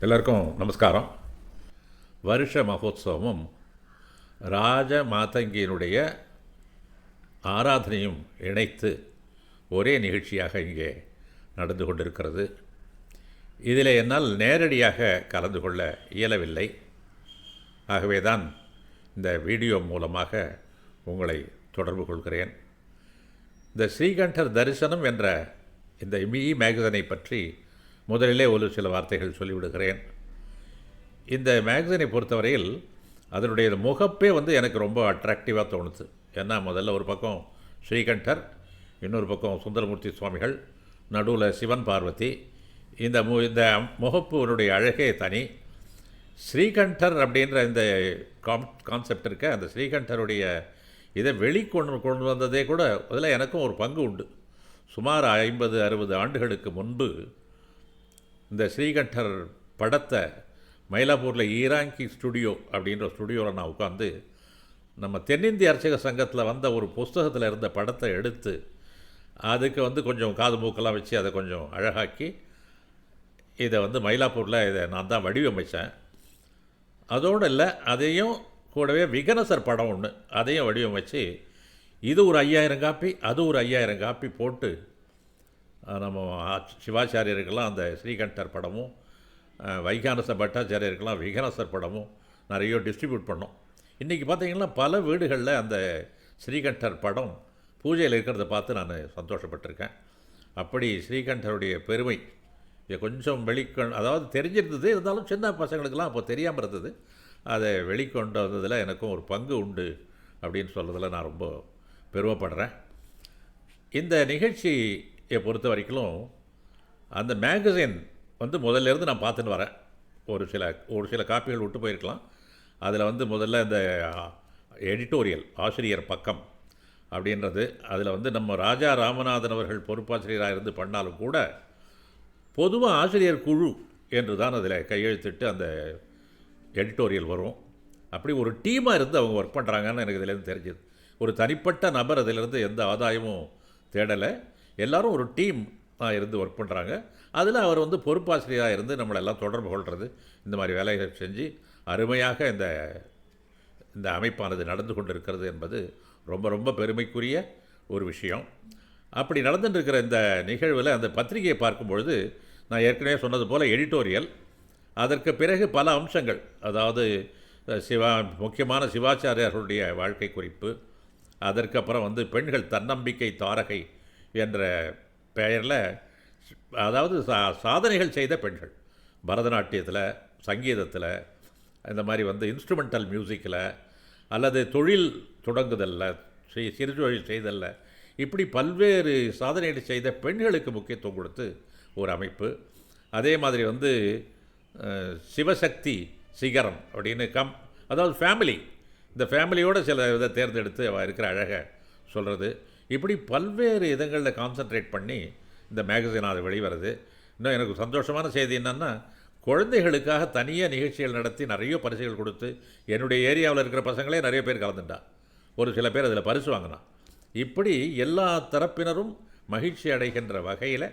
எல்லாருக்கும் நமஸ்காரம். வருஷ மகோத்சவமும் ராஜ மாதங்கியினுடைய ஆராதனையும் இணைத்து ஒரே நிகழ்ச்சியாக இங்கே நடந்து கொண்டிருக்கிறது. இதில் என்னால் நேரடியாக கலந்து கொள்ள இயலவில்லை. ஆகவே தான் இந்த வீடியோ மூலமாக உங்களை தொடர்பு கொள்கிறேன். இந்த ஸ்ரீகண்டர் தரிசனம் என்ற இந்த மேகசினை பற்றி முதலிலே ஒரு சில வார்த்தைகள் சொல்லிவிடுகிறேன். இந்த மேகசினை பொறுத்தவரையில் அதனுடைய முகப்பே எனக்கு ரொம்ப அட்ராக்டிவாக தோணுது. ஏன்னா முதல்ல ஒரு பக்கம் ஸ்ரீகண்டர், இன்னொரு பக்கம் சுந்தரமூர்த்தி சுவாமிகள், நடுவில் சிவன் பார்வதி. இந்த முகப்புனுடைய அழகே தனி. ஸ்ரீகண்டர் அப்படின்ற இந்த கான்செப்ட் இருக்க, அந்த ஸ்ரீகண்டருடைய இதை கொண்டு வந்ததே கூட அதில் எனக்கும் ஒரு பங்கு உண்டு. சுமார் 50-60 ஆண்டுகளுக்கு முன்பு இந்த ஸ்ரீகண்டர் படத்தை மயிலாப்பூரில் ஈராங்கி ஸ்டுடியோ அப்படின்ற ஸ்டுடியோவில் நான் உட்காந்து நம்ம தென்னிந்திய அர்ச்சக சங்கத்தில் வந்த ஒரு புஸ்தகத்தில் இருந்த படத்தை எடுத்து அதுக்கு கொஞ்சம் காது மூக்கெல்லாம் வச்சு அதை கொஞ்சம் அழகாக்கி இதை மயிலாப்பூரில் இதை நான் தான் வடிவமைத்தேன். அதோடு இல்லை, அதையும் கூடவே விகனசர் படம் ஒன்று அதையும் வடிவமைச்சு இது ஒரு 5000 காப்பி, அது ஒரு 5000 காப்பி போட்டு நம்ம சிவாச்சாரியருக்கெல்லாம் அந்த ஸ்ரீகண்டர் படமும், வைகானச பட்டாச்சாரியருக்கெல்லாம் விகனசர் படமும் நிறைய டிஸ்ட்ரிபியூட் பண்ணோம். இன்றைக்கி பார்த்திங்கன்னா பல வீடுகளில் அந்த ஸ்ரீகண்டர் படம் பூஜையில் இருக்கிறத பார்த்து நான் சந்தோஷப்பட்டிருக்கேன். அப்படி ஸ்ரீகண்டருடைய பெருமை கொஞ்சம் அதாவது தெரிஞ்சிருந்தது, இருந்தாலும் சின்ன பசங்களுக்கெல்லாம் அப்போ தெரியாமல் இருந்தது. அதை வெளிக்கொண்டு வந்ததில் எனக்கும் ஒரு பங்கு உண்டு அப்படின்னு சொல்கிறதில் நான் ரொம்ப பெருமைப்படுறேன். இந்த நிகழ்ச்சியை பொறுத்த வரைக்கும் அந்த மேகசின் முதல்லேருந்து நான் பார்த்துன்னு வரேன். ஒரு சில காப்பிகள் விட்டு போயிருக்கலாம். அதில் முதல்ல இந்த எடிட்டோரியல் ஆசிரியர் பக்கம் அப்படின்றது, அதில் நம்ம ராஜா ராமநாதன் அவர்கள் பொறுப்பாசிரியராக இருந்து பண்ணாலும் கூட பொதுவாக ஆசிரியர் குழு என்று தான் அதில் கையெழுத்திட்டு அந்த எடிட்டோரியல் வரும். அப்படி ஒரு டீமாக இருந்து அவங்க ஒர்க் பண்ணுறாங்கன்னு எனக்கு இதிலேருந்து தெரிஞ்சுது. ஒரு தனிப்பட்ட நபர் அதிலிருந்து எந்த ஆதாயமும் தேடலை. எல்லோரும் ஒரு டீம் இருந்து ஒர்க் பண்ணுறாங்க. அதில் அவர் பொறுப்பாசிரியராக இருந்து நம்மளெல்லாம் தொடர்பு கொள்வது, இந்த மாதிரி வேலைகளை செஞ்சு அருமையாக இந்த அமைப்பானது நடந்து கொண்டிருக்கிறது என்பது ரொம்ப ரொம்ப பெருமைக்குரிய ஒரு விஷயம். அப்படி நடந்துட்டுருக்கிற இந்த நிகழ்வில் அந்த பத்திரிகையை பார்க்கும்பொழுது நான் ஏற்கனவே சொன்னது போல் எடிட்டோரியல், அதற்கு பிறகு பல அம்சங்கள், அதாவது முக்கியமான சிவாச்சாரியர்களுடைய வாழ்க்கை குறிப்பு, அதற்கப்புறம் பெண்கள் தன்னம்பிக்கை தாரகை என்ற பெயரில், அதாவது சாதனைகள் செய்த பெண்கள் பரதநாட்டியத்தில், சங்கீதத்தில், இந்த மாதிரி இன்ஸ்ட்ருமெண்டல் மியூசிக்கில், அல்லது தொழில் தொடங்குதலில், சிறு தொழில் செய்தலில், இப்படி பல்வேறு சாதனைகள் செய்த பெண்களுக்கு முக்கியத்துவம் கொடுத்து ஒரு அமைப்பு. அதே மாதிரி சிவசக்தி சிகரம் அப்படின்னு அதாவது ஃபேமிலி, இந்த ஃபேமிலியோடு சில இதை தேர்ந்தெடுத்து அவள் இருக்கிற அழகை சொல்கிறது. இப்படி பல்வேறு இதங்களில் கான்சன்ட்ரேட் பண்ணி இந்த மேகசின் அது வெளிவருது. இன்னும் எனக்கு சந்தோஷமான செய்தி என்னென்னா, குழந்தைகளுக்காக தனியாக நிகழ்ச்சிகள் நடத்தி நிறைய பரிசுகள் கொடுத்து என்னுடைய ஏரியாவில் இருக்கிற பசங்களே நிறைய பேர் கலந்துட்டா. ஒரு சில பேர் அதில் பரிசு வாங்கினான். இப்படி எல்லா தரப்பினரும் மகிழ்ச்சி அடைகின்ற வகையில்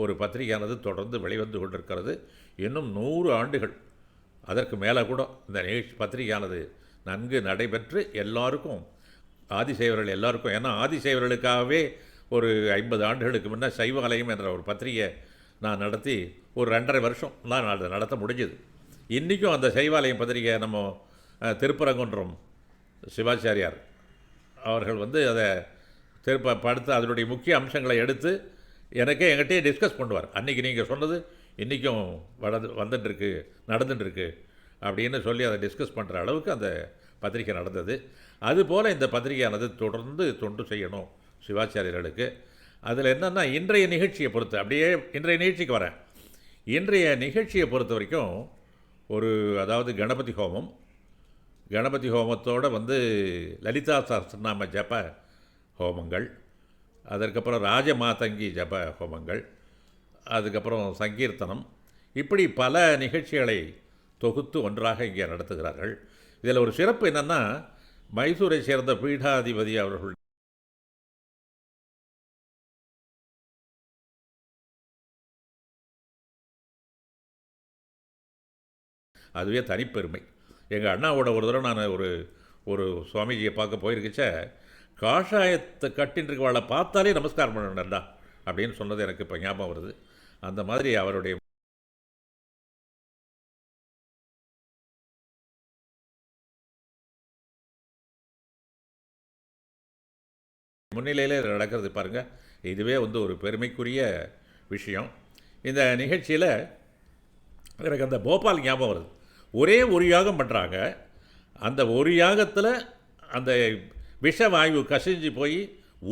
ஒரு பத்திரிகையானது தொடர்ந்து வெளிவந்து கொண்டிருக்கிறது. இன்னும் 100 ஆண்டுகள் அதற்கு மேலே கூட இந்த நிகழ்ச்சி பத்திரிகையானது நன்கு நடைபெற்று எல்லாருக்கும், ஆதிசைவர்கள் எல்லாருக்கும், ஏன்னா ஆதிசைவர்களுக்காகவே ஒரு 50 ஆண்டுகளுக்கு முன்னே சைவாலயம் என்ற ஒரு பத்திரிகை நான் நடத்தி ஒரு 2.5 வருஷம் தான் அதை நடத்த முடிஞ்சுது. இன்றைக்கும் அந்த சைவாலயம் பத்திரிகை நம்ம திருப்பரங்குன்றம் சிவாச்சாரியார் அவர்கள் அதை படுத்து அதனுடைய முக்கிய அம்சங்களை எடுத்து என்கிட்டயே டிஸ்கஸ் பண்ணுவார். அன்றைக்கி நீங்கள் சொன்னது இன்றைக்கும் வந்துட்டுருக்கு, நடந்துட்டுருக்கு அப்படின்னு சொல்லி அதை டிஸ்கஸ் பண்ணுற அளவுக்கு அந்த பத்திரிகை நடந்தது. அதுபோல் இந்த பத்திரிகையானது தொடர்ந்து தொண்டு செய்யணும் சிவாச்சாரியர்களுக்கு. அதில் என்னென்னா, இன்றைய நிகழ்ச்சியை பொறுத்து, அப்படியே இன்றைய நிகழ்ச்சிக்கு வரேன். இன்றைய நிகழ்ச்சியை பொறுத்த வரைக்கும் அதாவது கணபதி ஹோமத்தோடு லலிதா சஹஸ்ரநாம ஜப ஹோமங்கள், அதற்கப்புறம் ராஜமாதங்கி ஜப ஹோமங்கள், அதுக்கப்புறம் சங்கீர்த்தனம், இப்படி பல நிகழ்ச்சிகளை தொகுத்து ஒன்றாக இங்கே நடத்துகிறார்கள். இதில் ஒரு சிறப்பு என்னென்னா, மைசூரை சேர்ந்த பீடாதிபதி அவர்கள் அதுவே தனிப்பெருமை. எங்கள் அண்ணாவோட ஒரு தடவை நான் ஒரு ஒரு சுவாமிஜியை பார்க்க போயிருக்கச்ச, காஷாயத்தை கட்டின்றிருக்கவாளை பார்த்தாலே நமஸ்காரம் பண்ணணும்டா அப்படின்னு சொன்னது எனக்கு இப்போ ஞாபகம் வருது. அந்த மாதிரி அவருடைய முன்னிலையில் நடக்கிறது பாருங்கள். இதுவே வந்து ஒரு பெருமைக்குரிய விஷயம். இந்த நிகழ்ச்சியில் எனக்கு அந்த போபால் ஞாபகம் வருது. ஒரே ஒரு யாகம் பண்ணுறாங்க. அந்த ஒரு யாகத்தில் அந்த விஷவாயு கசிஞ்சு போய்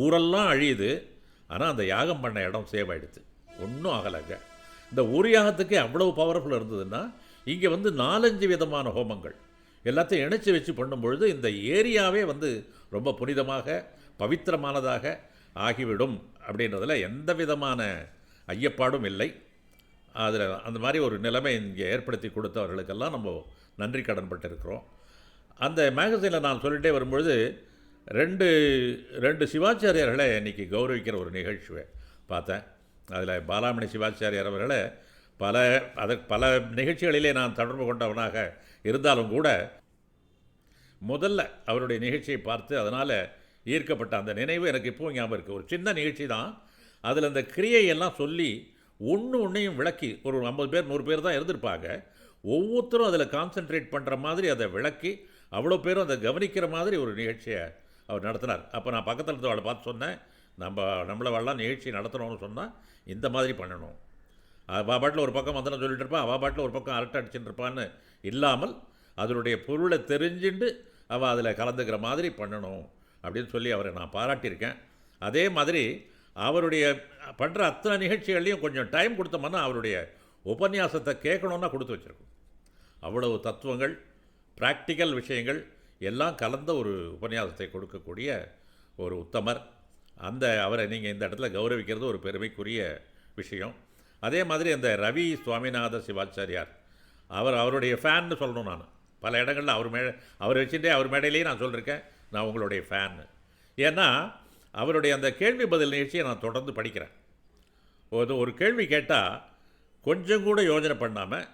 ஊரெல்லாம் அழியுது. ஆனால் அந்த யாகம் பண்ண இடம் சேவ் ஆகிடுது, ஒன்றும் ஆகலைங்க. இந்த ஒரு யாகத்துக்கே அவ்வளோ பவர்ஃபுல் இருந்ததுன்னா, இங்கே வந்து 4-5 விதமான ஹோமங்கள் எல்லாத்தையும் இணைச்சி வச்சு பண்ணும்பொழுது இந்த ஏரியாவே வந்து ரொம்ப புனிதமாக பவித்திரமானதாக ஆகிவிடும் அப்படின்றதில் எந்த விதமான ஐயப்பாடும் இல்லை. அதில் அந்த மாதிரி ஒரு நிலைமை இங்கே ஏற்படுத்தி கொடுத்தவர்களுக்கெல்லாம் நம்ம நன்றி கடன்பட்டிருக்கிறோம். அந்த மேகசைனில் நான் சொல்லிகிட்டே வரும்பொழுது ரெண்டு சிவாச்சாரியார்களை இன்றைக்கி கௌரவிக்கிற ஒரு நிகழ்ச்சியை பார்த்தேன். அதில் பாலாமணி சிவாச்சாரியார் அவர்களை பல நிகழ்ச்சிகளிலே நான் தொடர்பு கொண்டவனாக இருந்தாலும் கூட முதல்ல அவருடைய நிகழ்ச்சியை பார்த்து அதனால் ஈர்க்கப்பட்ட அந்த நினைவு எனக்கு இப்போவும் ஞாபகம் இருக்குது. ஒரு சின்ன நிகழ்ச்சி தான். அதில் அந்த கிரியையெல்லாம் சொல்லி ஒன்றையும் விளக்கி, ஒரு 50 பேர் 100 பேர் தான் இருந்திருப்பாங்க. ஒவ்வொருத்தரும் அதில் கான்சென்ட்ரேட் பண்ணுற மாதிரி அதை விளக்கி அவ்வளோ பேரும் அதை கவனிக்கிற மாதிரி ஒரு நிகழ்ச்சியை அவர் நடத்தினார். அப்போ நான் பக்கத்தில் இருந்தவளை பார்த்து சொன்னேன், நம்மளவெல்லாம் நிகழ்ச்சி நடத்தணும்னு சொன்னால் இந்த மாதிரி பண்ணணும். அவள் பாட்டில் ஒரு பக்கம் வந்தனம் சொல்லிட்டு இருப்பான், அவள் பாட்டில் ஒரு பக்கம் அரட்டை அடிச்சுட்டு இருப்பான்னு இல்லாமல் அதனுடைய பொருளை தெரிஞ்சுட்டு அவள் அதில் கலந்துக்கிற மாதிரி பண்ணணும் அப்படின்னு சொல்லி அவரை நான் பாராட்டியிருக்கேன். அதே மாதிரி அவருடைய பண்ணுற அத்தனை நிகழ்ச்சிகள்லையும் கொஞ்சம் டைம் கொடுத்தோம்னா அவருடைய உபன்யாசத்தை கேட்கணுன்னா கொடுத்து வச்சுருக்கோம். அவ்வளவு தத்துவங்கள், ப்ராக்டிக்கல் விஷயங்கள் எல்லாம் கலந்த ஒரு உபன்யாசத்தை கொடுக்கக்கூடிய ஒரு உத்தமர். அவரை நீங்கள் இந்த இடத்துல கௌரவிக்கிறது ஒரு பெருமைக்குரிய விஷயம். அதே மாதிரி அந்த ரவி சுவாமிநாத சிவாச்சாரியார், அவருடைய ஃபேன்னு சொல்லணும். நான் பல இடங்களில் அவர் வச்சுட்டே அவர் மேடையிலேயே நான் சொல்லியிருக்கேன், நான் உங்களுடைய ஃபேன்னு. ஏன்னா அவருடைய அந்த கேள்வி பதில் நிகழ்ச்சியை நான் தொடர்ந்து படிக்கிறேன். ஒரு கேள்வி கேட்டால் கொஞ்சம் கூட யோஜனை பண்ணாமல்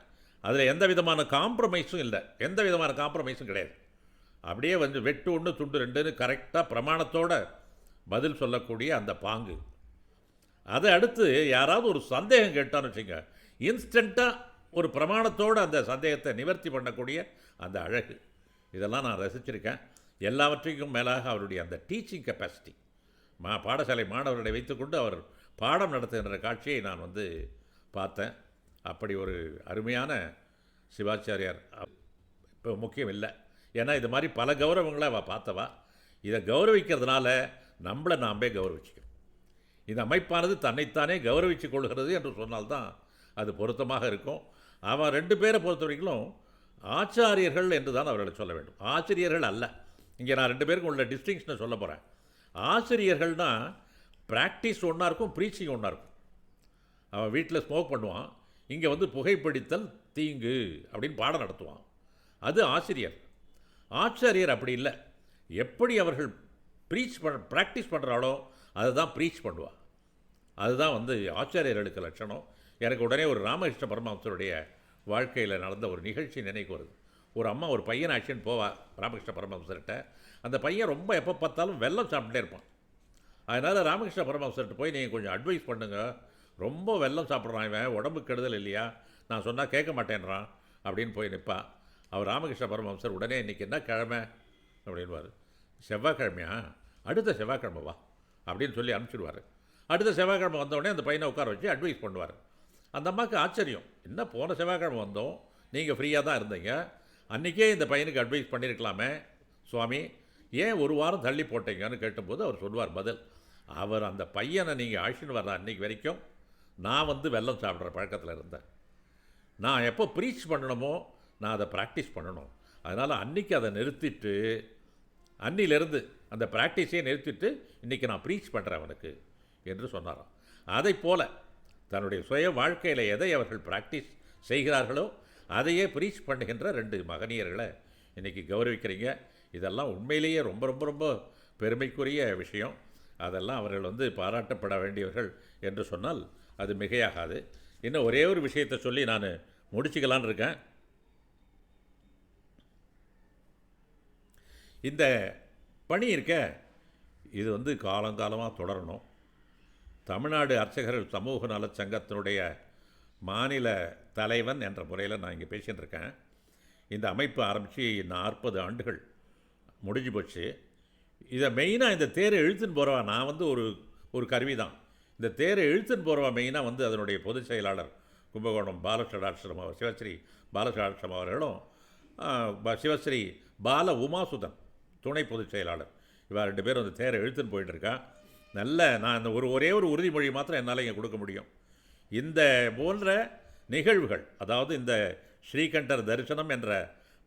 அதில் எந்த விதமான காம்ப்ரமைஸும் இல்லை, எந்த விதமான காம்ப்ரமைஸும் கிடையாது. அப்படியே வந்து வெட்டு 1 துண்டு 2ன்னு கரெக்டாக பிரமாணத்தோடு பதில் சொல்லக்கூடிய அந்த பாங்கு. அதை அடுத்து யாராவது ஒரு சந்தேகம் கேட்டான்னு வச்சுங்க, இன்ஸ்டண்ட்டாக ஒரு பிரமாணத்தோடு அந்த சந்தேகத்தை நிவர்த்தி பண்ணக்கூடிய அந்த அழகு, இதெல்லாம் நான் ரசிச்சிருக்கேன். எல்லாவற்றுக்கும் மேலாக அவருடைய அந்த டீச்சிங் கெப்பாசிட்டி, பாடசாலை மாணவர்களை வைத்துக்கொண்டு அவர் பாடம் நடத்துகின்ற காட்சியை நான் வந்து பார்த்தேன். அப்படி ஒரு அருமையான சிவாச்சாரியார் இப்போ முக்கியம் இல்லை. ஏன்னா இது மாதிரி பல கௌரவங்களை அவள் பார்த்தவா. இதை கௌரவிக்கிறதுனால நம்மளை நாமே கௌரவிச்சுக்கணும். இந்த அமைப்பானது தன்னைத்தானே கௌரவிச்சு கொள்கிறது என்று சொன்னால்தான் அது பொருத்தமாக இருக்கும். அவன் 2 பேரை பொறுத்த வரைக்கும் ஆச்சாரியர்கள் என்று தான் அவர்களை சொல்ல வேண்டும், ஆசிரியர்கள் அல்ல. இங்கே நான் 2 பேருக்கும் உள்ள டிஸ்டிங்ஷனை சொல்ல போகிறேன். ஆசிரியர்கள்னால் ப்ராக்டிஸ் ஒன்றா இருக்கும், ப்ரீச்சிங் ஒன்றா இருக்கும். அவன் வீட்டில் ஸ்மோக் பண்ணுவான், இங்கே வந்து புகைப்பிடித்தல் தீங்கு அப்படின்னு பாடம் நடத்துவான். அது ஆசிரியர். ஆச்சாரியர் அப்படி இல்லை. எப்படி அவர்கள் ப்ராக்டிஸ் பண்ணுறாளோ அதை தான் ப்ரீச் பண்ணுவாள். அதுதான் வந்து ஆச்சாரியர்களுக்கு லட்சணம். எனக்கு உடனே ஒரு ராமகிருஷ்ண பரமஹம்சருடைய வாழ்க்கையில் நடந்த ஒரு நிகழ்ச்சி நினைக்கு வருது. ஒரு அம்மா ஒரு பையன் ஆக்ஷன் போவாள் ராமகிருஷ்ண பரமஹம்சர்கிட்ட. அந்த பையன் ரொம்ப எப்போ பார்த்தாலும் வெல்லம் சாப்பிட்டே இருப்பான். அதனால் ராமகிருஷ்ண பரமஹம்சர்கிட்ட போய் நீங்கள் கொஞ்சம் அட்வைஸ் பண்ணுங்கள், ரொம்ப வெல்லம் சாப்பிட்றான், இவன் உடம்பு கெடுதல் இல்லையா, நான் சொன்னால் கேட்க மாட்டேன்றான் அப்படின்னு போய் நிற்பா. அவர் ராமகிருஷ்ண பரமஹம்சர் உடனே இன்றைக்கி என்ன கிழமை அப்படின்வார். செவ்வாய்க்கிழமையா, அடுத்த செவ்வாய்க்கிழமை வா அப்படின்னு சொல்லி அனுப்பிச்சிடுவார். அடுத்த செவ்வாய்க்கிழமை வந்தோடனே அந்த பையனை உட்கார வச்சு அட்வைஸ் பண்ணுவார். அந்த அம்மாவுக்கு ஆச்சரியம், என்ன போன செவ்வாய்க்கிழமை வந்தோம், நீங்கள் ஃப்ரீயாக தான் இருந்தீங்க, அன்றைக்கே இந்த பையனுக்கு அட்வைஸ் பண்ணியிருக்கலாமே சுவாமி, ஏன் ஒரு வாரம் தள்ளி போட்டீங்கன்னு கேட்டும்போது அவர் சொல்லுவார் பதில், அவர் அந்த பையனை நீங்கள் அழைச்சின்னு வர்ற அன்றைக்கி வரைக்கும் நான் வந்து வெல்லம் சாப்பிட்ற பழக்கத்தில் இருந்தேன். நான் எப்போ ப்ரீச் பண்ணணுமோ நான் அதை ப்ராக்டிஸ் பண்ணணும். அதனால் அன்றைக்கி அதை நிறுத்திட்டு, அன்னிலேருந்து அந்த ப்ராக்டிஸையே நிறுத்திட்டு இன்றைக்கி நான் ப்ரீச் பண்ணுறேன் அவனுக்கு என்று சொன்னாராம். அதை போல் தன்னுடைய சுய வாழ்க்கையில் எதை அவர்கள் ப்ராக்டிஸ் செய்கிறார்களோ அதையே ப்ரீச் பண்ணுகின்ற 2 மகனியர்களை இன்றைக்கி கௌரவிக்கிறீங்க. இதெல்லாம் உண்மையிலேயே ரொம்ப ரொம்ப ரொம்ப பெருமைக்குரிய விஷயம். அதெல்லாம் அவர்கள் வந்து பாராட்டப்பட வேண்டியவர்கள் என்று சொன்னால் அது மிகையாகாது. இன்னும் ஒரே ஒரு விஷயத்தை சொல்லி நான் முடிச்சுக்கலான்னு இருக்கேன். இந்த பணி இருக்க இது காலங்காலமாக தொடரணும். தமிழ்நாடு அர்ச்சகர்கள் சமூக நலச் சங்கத்தினுடைய மாநில தலைவன் என்ற முறையில் நான் இங்கே பேசிகிட்டு இருக்கேன். இந்த அமைப்பு ஆரம்பித்து 40 ஆண்டுகள் முடிஞ்சு போச்சு. இதை மெயினாக இந்த தேரை இழுத்துன்னு போகிறவா நான் ஒரு கருவி தான். இந்த தேரை இழுத்துன்னு போகிறவா மெயினாக அதனுடைய பொதுச் செயலாளர் கும்பகோணம் பாலஷடாட்சரம் அவர் சிவஸ்ரீ பாலஷடாட்சரம் அவர்களும் சிவஸ்ரீ பால உமாசுதன் துணை பொதுச் செயலாளர் இவா 2 பேரும் அந்த தேரை இழுத்துன்னு போயிட்டுருக்கா. நான் அந்த ஒரே ஒரு உறுதிமொழி மாத்திரம் என்னால் இங்கே கொடுக்க முடியும். இந்த போன்ற நிகழ்வுகள், அதாவது இந்த ஸ்ரீகண்டர் தரிசனம் என்ற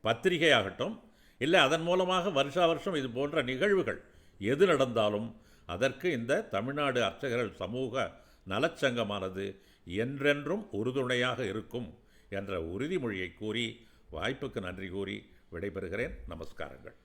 பத்திரிகையாகட்டும், இல்லை அதன் மூலமாக வருஷா வருஷம் இது போன்ற நிகழ்வுகள் எது நடந்தாலும் அதற்கு இந்த தமிழ்நாடு அர்ச்சகர்கள் சமூக நலச்சங்கமானது என்றென்றும் உறுதுணையாக இருக்கும் என்ற உறுதிமொழியை கூறி வாய்ப்புக்கு நன்றி கூறி விடைபெறுகிறேன். நமஸ்காரங்கள்.